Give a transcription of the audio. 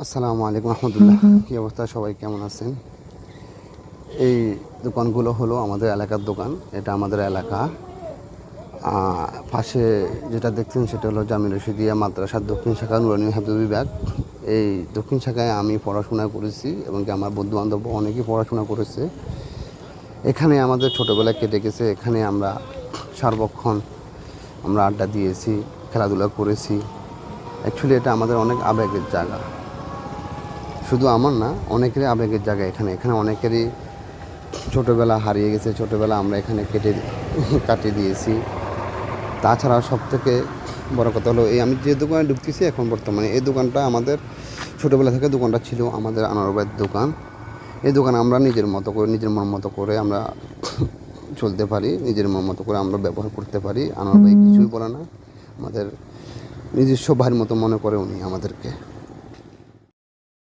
আসসালামু আলাইকুম রহমতুল্লাহ। কী অবস্থা, সবাই কেমন আছেন? এই দোকানগুলো হলো আমাদের এলাকার দোকান। এটা আমাদের এলাকা। পাশে যেটা দেখছেন সেটা হলো জামিল রশিদিয়া মাদ্রাসার দক্ষিণ শাখা নুরানী হেফজ বিভাগ। এই দক্ষিণ শাখায় আমি পড়াশোনা করেছি এবং কি আমার বন্ধুবান্ধব অনেকেই পড়াশোনা করেছে। এখানে আমাদের ছোটোবেলায় কেটে গেছে। এখানে আমরা সার্বক্ষণ আমরা আড্ডা দিয়েছি, খেলাধুলা করেছি। অ্যাকচুয়ালি এটা আমাদের অনেক আবেগের জায়গা। শুধু আমার না, অনেকেরই আবেগের জায়গা এখানে। এখানে অনেকেরই ছোটোবেলা হারিয়ে গেছে, ছোটোবেলা আমরা এখানে কাটিয়ে দিয়েছি। তাছাড়া সবথেকে বড় কথা হলো এই আমি যে দোকানে ঢুকতেছি এখন বর্তমানে, এই দোকানটা আমাদের ছোটোবেলা থেকে দোকানটা ছিল আমাদের আনোয়ার ভাইয়ের দোকান। এই দোকানে আমরা নিজের মতো করে, নিজের মন মতো করে আমরা চলতে পারি, নিজের মন মতো করে আমরা ব্যবহার করতে পারি। আনোয়ার ভাই কিছুই বলে না, আমাদের নিজস্ব ভাইয়ের মতো মনে করে উনি আমাদেরকে।